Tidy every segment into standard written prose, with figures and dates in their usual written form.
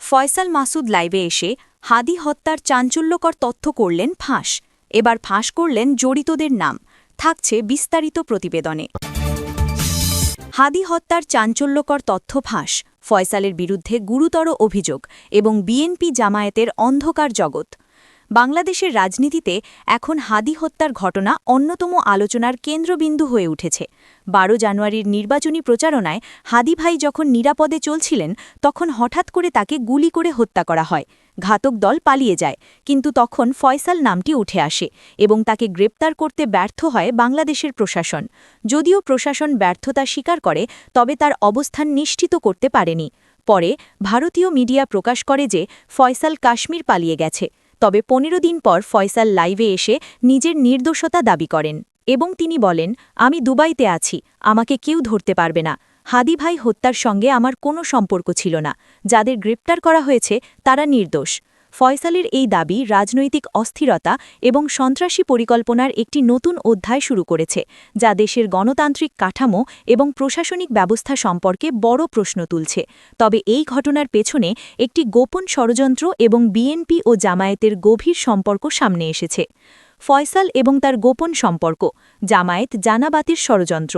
ফয়সাল মাসুদ লাইভে এসে হাদি হত্যার চাঞ্চল্যকর তথ্য করলেন ফাঁস। এবার ফাঁস করলেন জড়িতদের নাম। থাকছে বিস্তারিত প্রতিবেদনে। হাদি হত্যার চাঞ্চল্যকর তথ্য ফাঁস, ফয়সালের বিরুদ্ধে গুরুতর অভিযোগ এবং বিএনপি জামায়াতের অন্ধকার জগৎ। বাংলাদেশের রাজনীতিতে এখন হাদি হত্যার ঘটনা অন্যতম আলোচনার কেন্দ্রবিন্দু হয়ে উঠেছে। 12 জানুয়ারির নির্বাচনী প্রচারণায় হাদি ভাই যখন নিরাপদে চলছিলেন, তখন হঠাৎ করে তাকে গুলি করে হত্যা করা হয়। ঘাতক দল পালিয়ে যায়, কিন্তু তখন ফয়সাল নামটি উঠে আসে এবং তাকে গ্রেপ্তার করতে ব্যর্থ হয় বাংলাদেশের প্রশাসন। যদিও প্রশাসন ব্যর্থতা স্বীকার করে, তবে তার অবস্থান নিশ্চিত করতে পারেনি। পরে ভারতীয় মিডিয়া প্রকাশ করে যে ফয়সাল কাশ্মীর পালিয়ে গেছে। তবে 15 দিন পর ফয়সাল লাইভে এসে নিজের নির্দোষতা দাবি করেন এবং তিনি বলেন, আমি দুবাইতে আছি, আমাকে কেউ ধরতে পারবে না। হাদি ভাই হত্যার সঙ্গে আমার কোনো সম্পর্ক ছিল না। যাদের গ্রেপ্তার করা হয়েছে তারা নির্দোষ। ফয়সালের এই দাবি রাজনৈতিক অস্থিরতা এবং সন্ত্রাসী পরিকল্পনার একটি নতুন অধ্যায় শুরু করেছে, যা দেশের গণতান্ত্রিক কাঠামো এবং প্রশাসনিক ব্যবস্থা সম্পর্কে বড় প্রশ্ন তুলছে। তবে এই ঘটনার পেছনে একটি গোপন ষড়যন্ত্র এবং বিএনপি ও জামায়াতের গভীর সম্পর্ক সামনে এসেছে। ফয়সাল এবং তার গোপন সম্পর্ক, জামায়াত জানাবাতির ষড়যন্ত্র।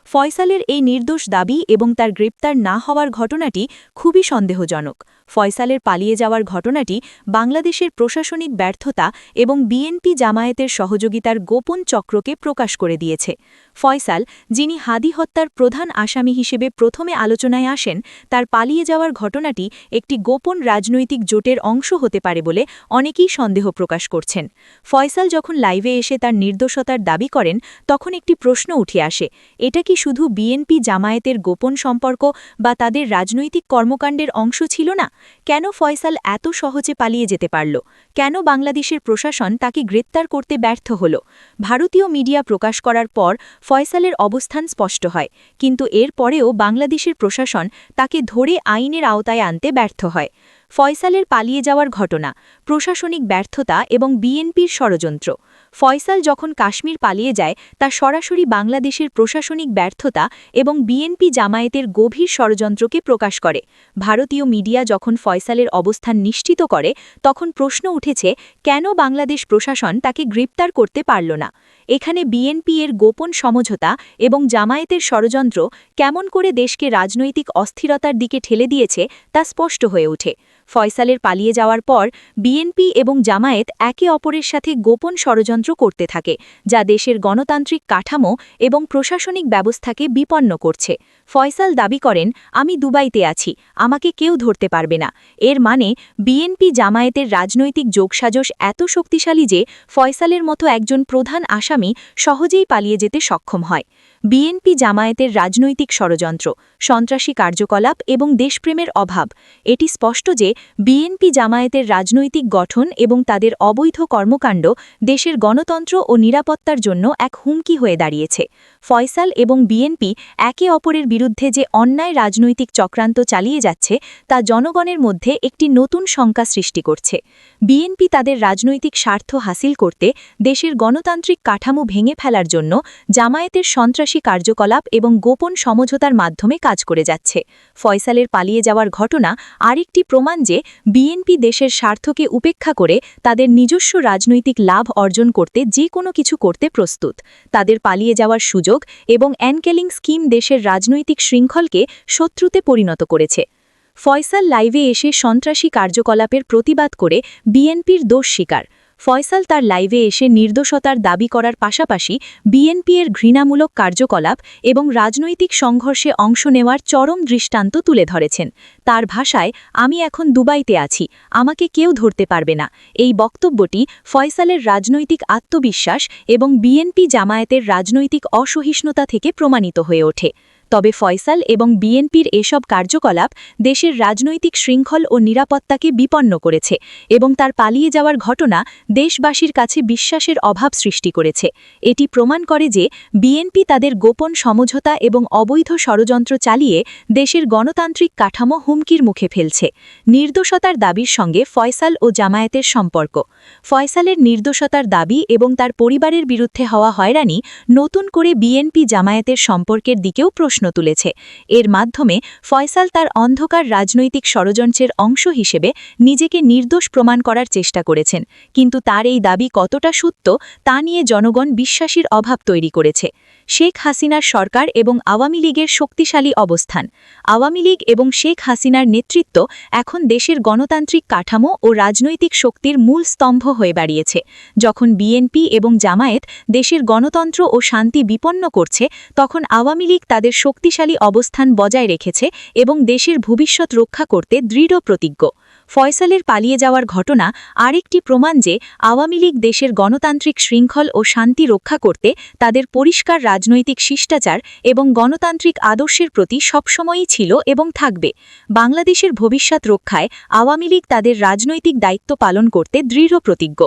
ফয়সালের এই নির্দোষ দাবি এবং তার গ্রেপ্তার না হওয়ার ঘটনাটি খুবই সন্দেহজনক। ফয়সালের পালিয়ে যাওয়ার ঘটনাটি বাংলাদেশের প্রশাসনিক ব্যর্থতা এবং বিএনপি জামায়াতের সহযোগিতার গোপন চক্রকে প্রকাশ করে দিয়েছে। ফয়সাল, যিনি হাদি হত্যার প্রধান আসামি হিসেবে প্রথমে আলোচনায় আসেন, তার পালিয়ে যাওয়ার ঘটনাটি একটি গোপন রাজনৈতিক জোটের অংশ হতে পারে বলে অনেকেই সন্দেহ প্রকাশ করছেন। ফয়সাল যখন লাইভে এসে তার নির্দোষতার দাবি করেন, তখন একটি প্রশ্ন উঠে আসে, এটা কি শুধু বিএনপি জামায়াতের গোপন সম্পর্ক বা তাদের রাজনৈতিক কর্মকাণ্ডের অংশ ছিল না? কেন ফয়সাল এত সহজে পালিয়ে যেতে পারল? কেন বাংলাদেশের প্রশাসন তাকে গ্রেপ্তার করতে ব্যর্থ হল? ভারতীয় মিডিয়া প্রকাশ করার পর ফয়সালের অবস্থান স্পষ্ট হয়, কিন্তু এর পরেও বাংলাদেশের প্রশাসন তাকে ধরে আইনের আওতায় আনতে ব্যর্থ হয়। ফয়সালের পালিয়ে যাওয়ার ঘটনা, প্রশাসনিক ব্যর্থতা এবং বিএনপির ষড়যন্ত্র। ফয়সাল যখন কাশ্মীর পালিয়ে যায়, তা সরাসরি বাংলাদেশের প্রশাসনিক ব্যর্থতা এবং বিএনপি জামায়াতের গভীর ষড়যন্ত্রকে প্রকাশ করে। ভারতীয় মিডিয়া যখন ফয়সালের অবস্থান নিশ্চিত করে, তখন প্রশ্ন উঠেছে, কেন বাংলাদেশ প্রশাসন তাকে গ্রেপ্তার করতে পারল না? এখানে বিএনপি এর গোপন সমঝোতা এবং জামায়াতের ষড়যন্ত্র কেমন করে দেশকে রাজনৈতিক অস্থিরতার দিকে ঠেলে দিয়েছে তা স্পষ্ট হয়ে ওঠে। ফয়সালের পালিয়ে যাওয়ার পর বিএনপি এবং জামায়াত একে অপরের সাথে গোপন ষড়যন্ত্র করতে থাকে, যা দেশের গণতান্ত্রিক কাঠামো এবং প্রশাসনিক ব্যবস্থাকে বিপন্ন করছে। ফয়সাল দাবি করেন, আমি দুবাইতে আছি, আমাকে কেউ ধরতে পারবে না। এর মানে বিএনপি জামায়াতের রাজনৈতিক যোগসাজশ এত শক্তিশালী যে ফয়সালের মতো একজন প্রধান আসামি সহজেই পালিয়ে যেতে সক্ষম হয়। বিএনপি জামায়াতের রাজনৈতিক ষড়যন্ত্র, সন্ত্রাসী কার্যকলাপ এবং দেশপ্রেমের অভাব। এটি স্পষ্ট যে বিএনপি জামায়াতের রাজনৈতিক গঠন এবং তাদের অবৈধ কর্মকাণ্ড দেশের গণতন্ত্র ও নিরাপত্তার জন্য এক হুমকি হয়ে দাঁড়িয়েছে। ফয়সাল এবং বিএনপি একে অপরের বিরুদ্ধে যে অন্যায় রাজনৈতিক চক্রান্ত চালিয়ে যাচ্ছে, তা জনগণের মধ্যে একটি নতুন শঙ্কা সৃষ্টি করছে। বিএনপি তাদের রাজনৈতিক স্বার্থ হাসিল করতে দেশের গণতান্ত্রিক কাঠামো ভেঙে ফেলার জন্য জামায়াতের সন্ত্রাসী কার্যকলাপ এবং গোপন সমঝোতার মাধ্যমে কাজ করে যাচ্ছে। ফয়সালের পালিয়ে যাওয়ার ঘটনা আরেকটি প্রমাণ যে বিএনপি দেশের স্বার্থকে উপেক্ষা করে তাদের নিজস্ব রাজনৈতিক লাভ অর্জন করতে যে কোনো কিছু করতে প্রস্তুত। তাদের পালিয়ে যাওয়ার সুযোগ এবং অ্যানকেলিং স্কিম দেশের রাজনৈতিক শৃঙ্খলকে শত্রুতে পরিণত করেছে। ফয়সাল লাইভে এসে সন্ত্রাসী কার্যকলাপের প্রতিবাদ করে বিএনপির দোষ স্বীকার। ফয়সাল তার লাইভে এসে নির্দোষতার দাবি করার পাশাপাশি বিএনপি এর ঘৃণামূলক কার্যকলাপ এবং রাজনৈতিক সংঘর্ষে অংশ নেওয়ার চরম দৃষ্টান্ত তুলে ধরেছেন। তার ভাষায়, আমি এখন দুবাইতে আছি, আমাকে কেউ ধরতে পারবে না। এই বক্তব্যটি ফয়সালের রাজনৈতিক আত্মবিশ্বাস এবং বিএনপি জামায়াতের রাজনৈতিক অসহিষ্ণুতা থেকে প্রমাণিত হয়ে ওঠে। তবে ফয়সাল এবং বিএনপির এসব কার্যকলাপ দেশের রাজনৈতিক শৃঙ্খল ও নিরাপত্তাকে বিপন্ন করেছে এবং তার পালিয়ে যাওয়ার ঘটনা দেশবাসীর কাছে বিশ্বাসের অভাব সৃষ্টি করেছে। এটি প্রমাণ করে যে বিএনপি তাদের গোপন সমঝোতা এবং অবৈধ ষড়যন্ত্র চালিয়ে দেশের গণতান্ত্রিক কাঠামো হুমকির মুখে ফেলছে। নির্দোষতার দাবির সঙ্গে ফয়সাল ও জামায়াতের সম্পর্ক। ফয়সালের নির্দোষতার দাবি এবং তার পরিবারের বিরুদ্ধে হওয়া হয়রানি নতুন করে বিএনপি জামায়াতের সম্পর্কের দিকেও প্রশ্ন তুলেছে। এর মাধ্যমে ফয়সাল তার অন্ধকার রাজনৈতিক ষড়যন্ত্রের অংশ হিসেবে নিজেকে নির্দোষ প্রমাণ করার চেষ্টা করেছেন, কিন্তু তার এই দাবি কতটা সত্য তা নিয়ে জনগণ বিশ্বাসীর অভাব তৈরি করেছে। শেখ হাসিনার সরকার এবং আওয়ামী লীগের শক্তিশালী অবস্থান। আওয়ামী লীগ এবং শেখ হাসিনার নেতৃত্ব এখন দেশের গণতান্ত্রিক কাঠামো ও রাজনৈতিক শক্তির মূল স্তম্ভ হয়ে দাঁড়িয়েছে। যখন বিএনপি এবং জামায়াত দেশের গণতন্ত্র ও শান্তি বিপন্ন করছে, তখন আওয়ামী লীগ তাদের শক্তিশালী অবস্থান বজায় রেখেছে এবং দেশের ভবিষ্যৎ রক্ষা করতে দৃঢ় প্রতিজ্ঞ। ফয়সালের পালিয়ে যাওয়ার ঘটনা আরেকটি প্রমাণ যে আওয়ামী লীগ দেশের গণতান্ত্রিক শৃঙ্খল ও শান্তি রক্ষা করতে তাদের পরিষ্কার রাজনৈতিক শিষ্টাচার এবং গণতান্ত্রিক আদর্শের প্রতি সবসময়ই ছিল এবং থাকবে। বাংলাদেশের ভবিষ্যৎ রক্ষায় আওয়ামী লীগ তাদের রাজনৈতিক দায়িত্ব পালন করতে দৃঢ় প্রতিজ্ঞ।